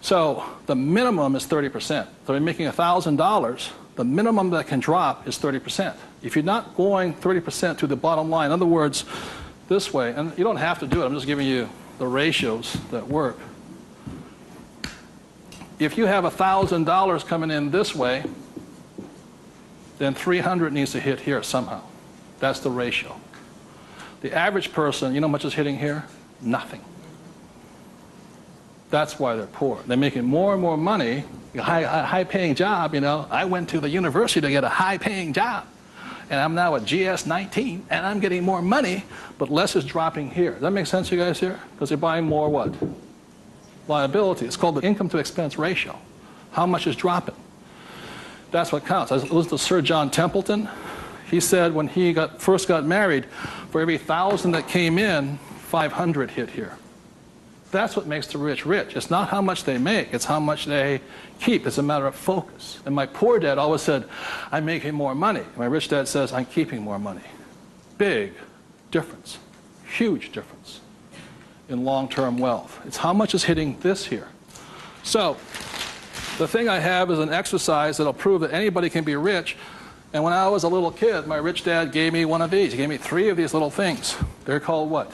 So the minimum is 30%. So you're making $1,000, the minimum that can drop is 30%. If you're not going 30% to the bottom line, in other words, this way, and you don't have to do it, I'm just giving you the ratios that work. If you have $1,000 coming in this way, then 300 needs to hit here somehow. That's the ratio. The average person, you know how much is hitting here? Nothing. That's why they're poor. They're making more and more money, a high-paying job, you know. I went to the university to get a high-paying job, and I'm now at GS-19, and I'm getting more money, but less is dropping here. Does that make sense to you guys here? Because they're buying more what? Liability. It's called the income-to-expense ratio. How much is dropping? That's what counts. I listened to Sir John Templeton. He said when he first got married, for every 1,000 that came in, 500 hit here. That's what makes the rich rich. It's not how much they make, it's how much they keep. It's a matter of focus. And my poor dad always said, I'm making more money. My rich dad says, I'm keeping more money. Big difference, huge difference in long-term wealth. It's how much is hitting this here. So the thing I have is an exercise that'll prove that anybody can be rich. And when I was a little kid, my rich dad gave me one of these. He gave me 3 of these little things. They're called what?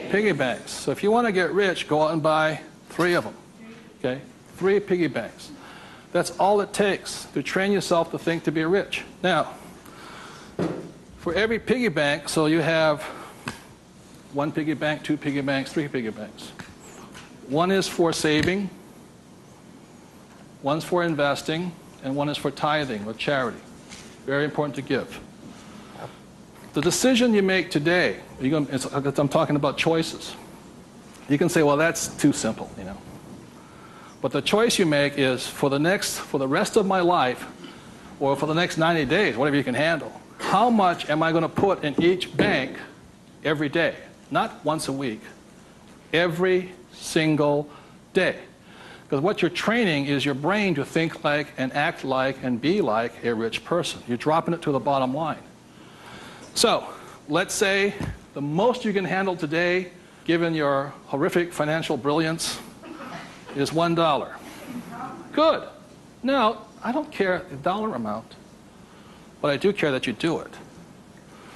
Piggy banks. So if you want to get rich, go out and buy 3 of them. Okay? 3 piggy banks. That's all it takes to train yourself to think to be rich. Now, for every piggy bank, so you have 1 piggy bank, 2 piggy banks, 3 piggy banks. 1 is for saving, 1's for investing, and 1 is for tithing or charity. Very important to give. The decision you make today, I'm talking about choices. You can say, well, that's too simple, you know. But the choice you make is for the rest of my life, or for the next 90 days, whatever you can handle, how much am I going to put in each bank every day? Not once a week, every single day. Because what you're training is your brain to think like and act like and be like a rich person. You're dropping it to the bottom line. So, let's say the most you can handle today, given your horrific financial brilliance, is $1. Good. Now, I don't care the dollar amount, but I do care that you do it.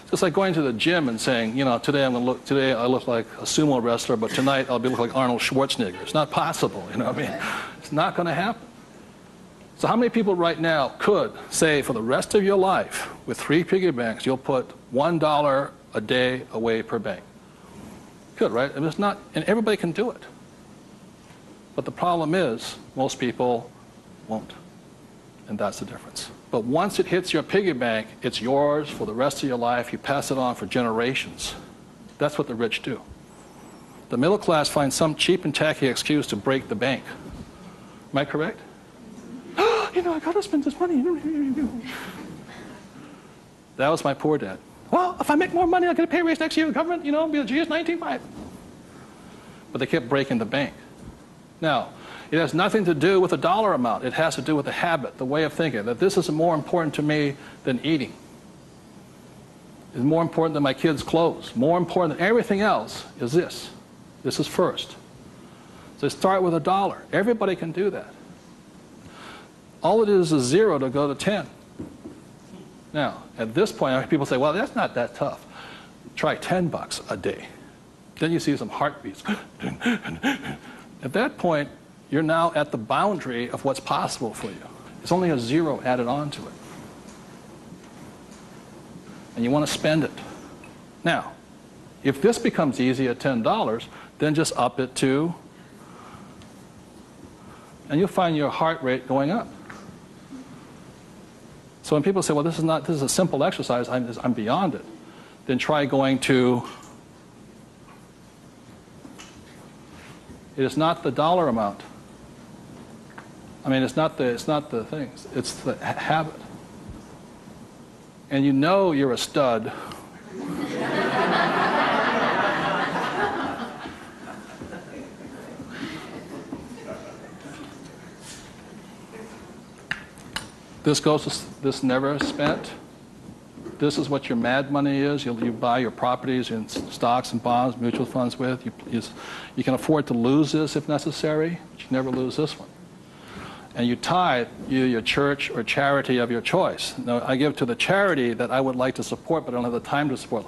It's just like going to the gym and saying, you know, today I look like a sumo wrestler, but tonight I'll look like Arnold Schwarzenegger. It's not possible, you know what I mean? It's not going to happen. So how many people right now could say for the rest of your life, with 3 piggy banks, you'll put $1 a day away per bank? Good, right? And it's not, and everybody can do it. But the problem is, most people won't. And that's the difference. But once it hits your piggy bank, it's yours for the rest of your life. You pass it on for generations. That's what the rich do. The middle class finds some cheap and tacky excuse to break the bank. Am I correct? You know, I got to spend this money. That was my poor dad. Well, if I make more money, I'll get a pay raise next year in the government, you know, be a GS-19.5. But they kept breaking the bank. Now, it has nothing to do with the dollar amount. It has to do with the habit, the way of thinking, that this is more important to me than eating. It's more important than my kids' clothes. More important than everything else is this. This is first. So start with $1. Everybody can do that. All it is 0 to go to 10. Now, at this point, people say, well, that's not that tough. Try $10 a day. Then you see some heartbeats. At that point, you're now at the boundary of what's possible for you. It's only a 0 added on to it. And you want to spend it. Now, if this becomes easy at $10, then just up it to, and you'll find your heart rate going up. So when people say, well, this is a simple exercise, I'm beyond it, then try going to, it is not the dollar amount. I mean, it's not the things, it's the habit. And you know you're a stud. This never spent. This is what your mad money is. You buy your properties in stocks and bonds, mutual funds with. You can afford to lose this if necessary, but you never lose this one. And you tithe your church or charity of your choice. Now, I give to the charity that I would like to support, but I don't have the time to support.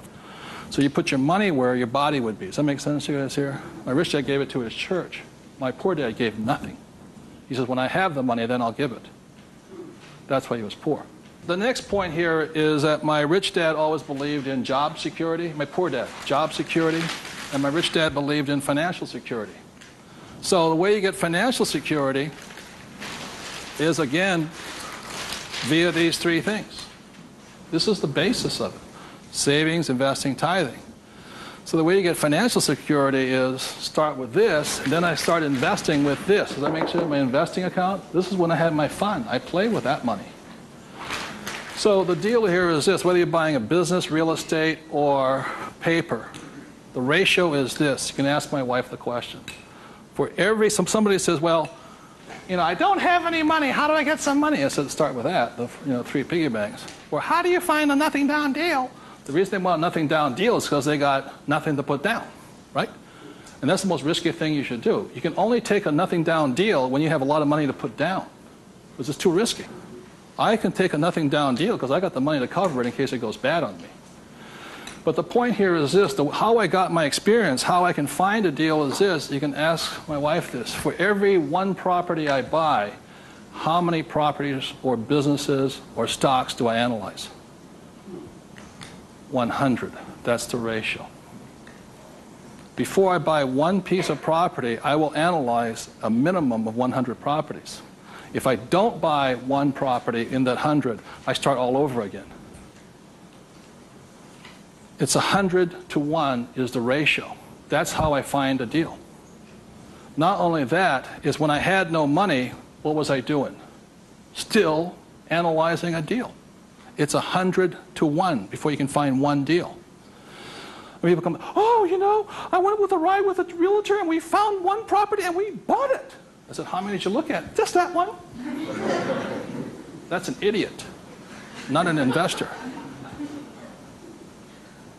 So you put your money where your body would be. Does that make sense to you guys here? My rich dad gave it to his church. My poor dad gave nothing. He says, when I have the money, then I'll give it. That's why he was poor. The next point here is that my rich dad always believed in job security. My poor dad, job security. And my rich dad believed in financial security. So the way you get financial security is, again, via these three things. This is the basis of it. Savings, investing, tithing. So the way you get financial security is start with this, and then I start investing with this. Does that make sense? My investing account, this is when I have my fun. I play with that money. So the deal here is this, whether you're buying a business, real estate, or paper, the ratio is this. You can ask my wife the question. For every, somebody says, well, you know, I don't have any money. How do I get some money? I said, start with that, the 3 piggy banks. Or how do you find a nothing down deal? The reason they want a nothing down deal is because they got nothing to put down, right? And that's the most risky thing you should do. You can only take a nothing down deal when you have a lot of money to put down, because it's too risky. I can take a nothing down deal because I got the money to cover it in case it goes bad on me. But the point here is this, how I got my experience, how I can find a deal is this. You can ask my wife this. For every one property I buy, how many properties or businesses or stocks do I analyze? 100. That's the ratio. Before I buy one piece of property, I will analyze a minimum of 100 properties. If I don't buy one property in that 100, I start all over again. It's 100 to 1 is the ratio. That's how I find a deal. Not only that, is when I had no money, what was I doing? Still analyzing a deal. It's 100 to 1 before you can find one deal. And people come, oh, you know, I went with a ride with a realtor and we found one property and we bought it. I said, how many did you look at? Just that one. That's an idiot, not an investor.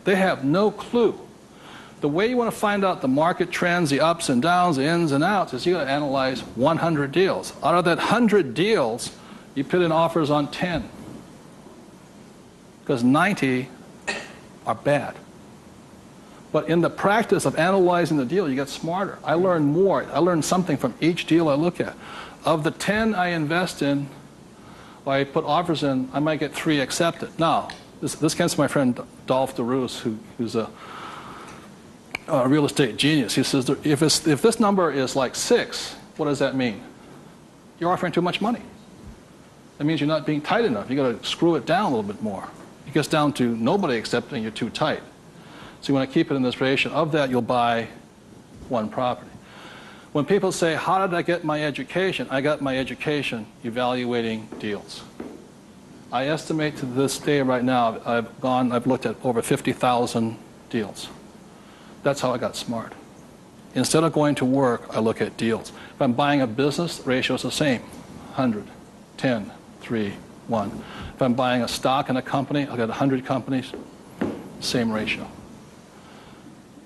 They have no clue. The way you want to find out the market trends, the ups and downs, the ins and outs, is you got to analyze 100 deals. Out of that 100 deals, you put in offers on 10. Because 90 are bad. But in the practice of analyzing the deal, you get smarter. I learn more. I learn something from each deal I look at. Of the 10 I invest in, or I put offers in, I might get 3 accepted. Now, this comes from my friend Dolph DeRoos, who's a real estate genius. He says, if this number is like 6, what does that mean? You're offering too much money. That means you're not being tight enough. You've got to screw it down a little bit more. It gets down to nobody accepting you're too tight. So you want to keep it in this ratio. Of that, you'll buy one property. When people say, how did I get my education? I got my education evaluating deals. I estimate to this day right now, I've looked at over 50,000 deals. That's how I got smart. Instead of going to work, I look at deals. If I'm buying a business, the ratio is the same. 100, 10, 3, 1. If I'm buying a stock in a company, I've got 100 companies, same ratio.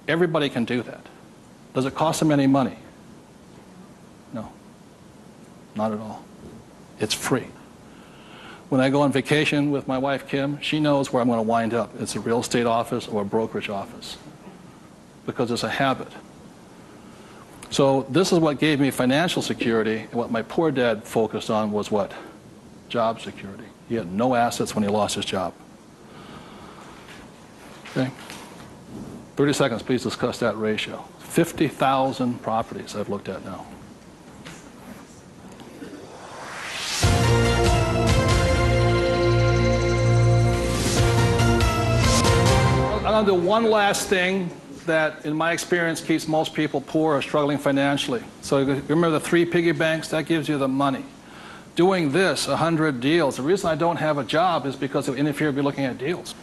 Everybody can do that. Does it cost them any money? No, not at all. It's free. When I go on vacation with my wife, Kim, she knows where I'm going to wind up. It's a real estate office or a brokerage office because it's a habit. So this is what gave me financial security, and what my poor dad focused on was what? Job security. He had no assets when he lost his job. Okay? 30 seconds, please discuss that ratio. 50,000 properties I've looked at now. I'm going to do one last thing that, in my experience, keeps most people poor or struggling financially. So you remember the 3 piggy banks? That gives you the money. Doing this, 100 deals, the reason I don't have a job is because it would interfere with me looking at deals.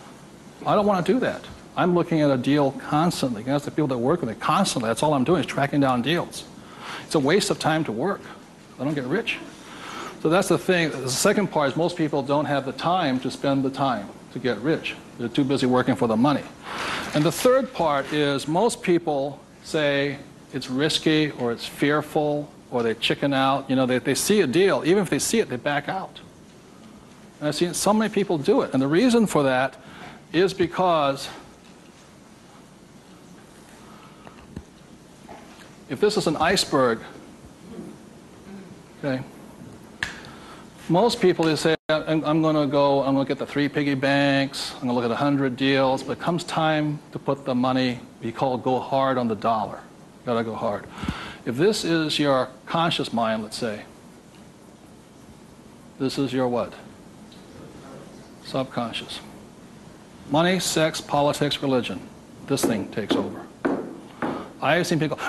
I don't want to do that. I'm looking at a deal constantly. That's the people that work with me constantly. That's all I'm doing is tracking down deals. It's a waste of time to work. I don't get rich. So that's the thing. The second part is most people don't have the time to spend the time to get rich. They're too busy working for the money. And the third part is most people say it's risky or it's fearful or they chicken out. You know, they see a deal. Even if they see it, they back out. And I've seen so many people do it. And the reason for that is because if this is an iceberg, okay, most people, they say, I'm going to get the 3 piggy banks, I'm going to look at 100 deals, but it comes time to put the money, we call go hard on the dollar. Got to go hard. If this is your conscious mind, let's say, this is your what? Subconscious. Money, sex, politics, religion. This thing takes over. I have seen people go,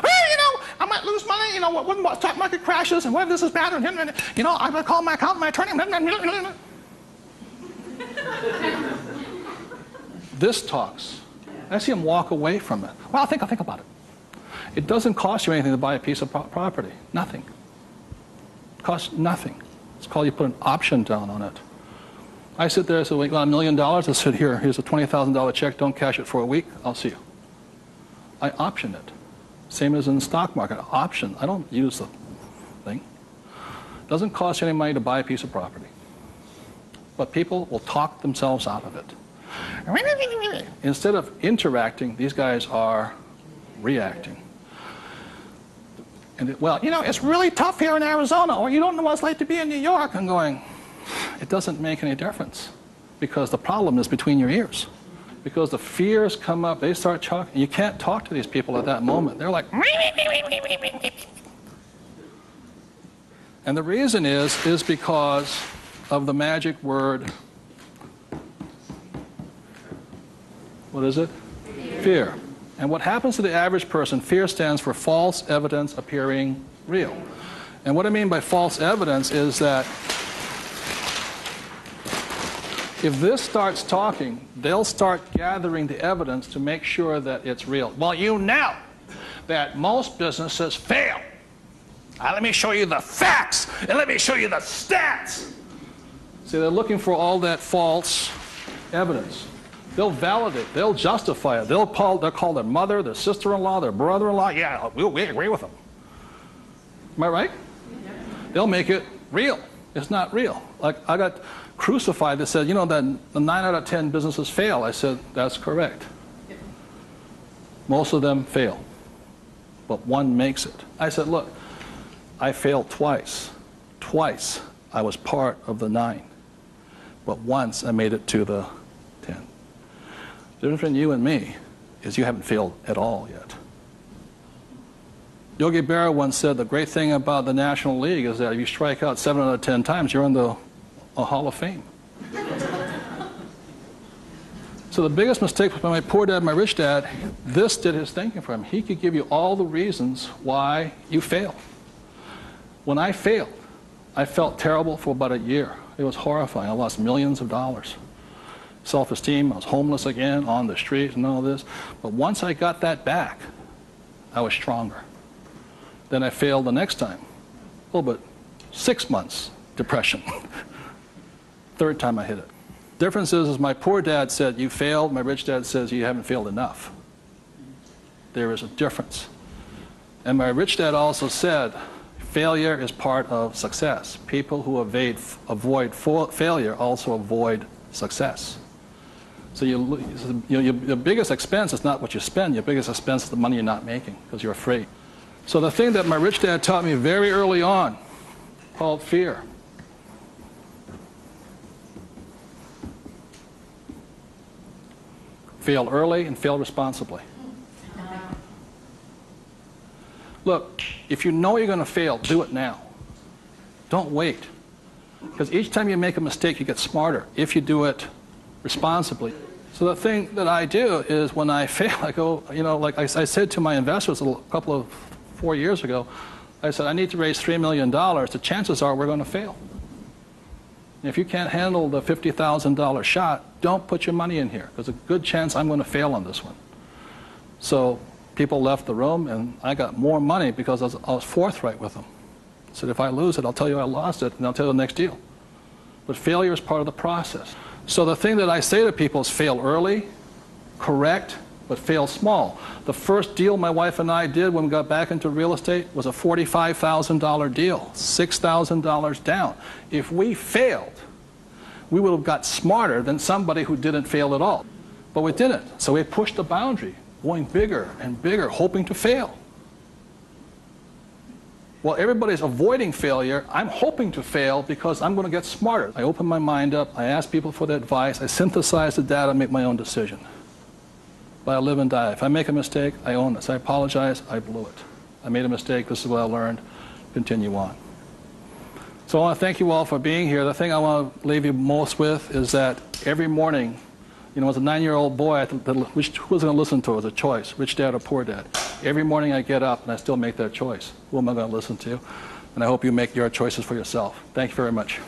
I might lose money, when the stock market crashes, and what if this is bad, and I'm going to call my accountant, my attorney. This talks. I see them walk away from it. Well, I'll think about it. It doesn't cost you anything to buy a piece of property. Nothing. It costs nothing. It's called you put an option down on it. I sit there and say, well, you want $1 million? I said, here's a $20,000 check. Don't cash it for a week. I'll see you. I option it. Same as in the stock market. Option. I don't use the thing. It doesn't cost you any money to buy a piece of property. But people will talk themselves out of it. Instead of interacting, these guys are reacting. And it's really tough here in Arizona, or you don't know what it's like to be in New York. I'm going, it doesn't make any difference, because the problem is between your ears. Because the fears come up, they start talking. You can't talk to these people at that moment. They're like, and the reason is because of the magic word. What is it? Fear. And what happens to the average person, fear stands for false evidence appearing real. And what I mean by false evidence is that if this starts talking, they'll start gathering the evidence to make sure that it's real. Well, you know that most businesses fail. Let me show you the facts, and let me show you the stats. See, they're looking for all that false evidence. They'll validate, they'll justify it. They'll call their mother, their sister-in-law, their brother-in-law. Yeah, we agree with them. Am I right? Yeah. They'll make it real. It's not real. Like, I got crucified that said, that the 9 out of 10 businesses fail. I said, that's correct. Most of them fail, but one makes it. I said, look, I failed twice. Twice I was part of the 9, but once I made it to the 10. The difference between you and me is you haven't failed at all yet. Yogi Berra once said the great thing about the National League is that if you strike out 7 out of 10 times, you're in the Hall of Fame. So the biggest mistake was my poor dad, my rich dad, this did his thinking for him. He could give you all the reasons why you fail. When I failed, I felt terrible for about a year. It was horrifying. I lost millions of dollars. Self-esteem, I was homeless again, on the street and all this. But once I got that back, I was stronger. Then I failed the next time. A little bit, 6 months, depression. Third time I hit it. Difference is my poor dad said, you failed. My rich dad says, you haven't failed enough. There is a difference. And my rich dad also said, failure is part of success. People who avoid failure also avoid success. So your biggest expense is not what you spend. Your biggest expense is the money you're not making because you're afraid. So the thing that my rich dad taught me very early on, called fear. Fail early and fail responsibly. Look, if you know you're going to fail, do it now. Don't wait. Because each time you make a mistake, you get smarter if you do it responsibly. So the thing that I do is when I fail, I go, like I said to my investors a couple of 4 years ago, I said, I need to raise $3 million. The chances are we're going to fail. And if you can't handle the $50,000 shot, don't put your money in here. There's a good chance I'm going to fail on this one. So people left the room, and I got more money because I was forthright with them. I said, if I lose it, I'll tell you I lost it, and I'll tell you the next deal. But failure is part of the process. So the thing that I say to people is fail early, correct, but fail small. The first deal my wife and I did when we got back into real estate was a $45,000 deal, $6,000 down. If we failed, we would have got smarter than somebody who didn't fail at all. But we didn't. So we pushed the boundary, going bigger and bigger, hoping to fail. Well, everybody's avoiding failure. I'm hoping to fail because I'm going to get smarter. I open my mind up. I ask people for their advice. I synthesize the data and make my own decision. But I live and die. If I make a mistake, I own it. So I apologize. I blew it. I made a mistake. This is what I learned. Continue on. So I want to thank you all for being here. The thing I want to leave you most with is that every morning, as a 9-year-old boy, who was going to listen to it was a choice, rich dad or poor dad. Every morning I get up and I still make that choice. Who am I going to listen to? And I hope you make your choices for yourself. Thank you very much.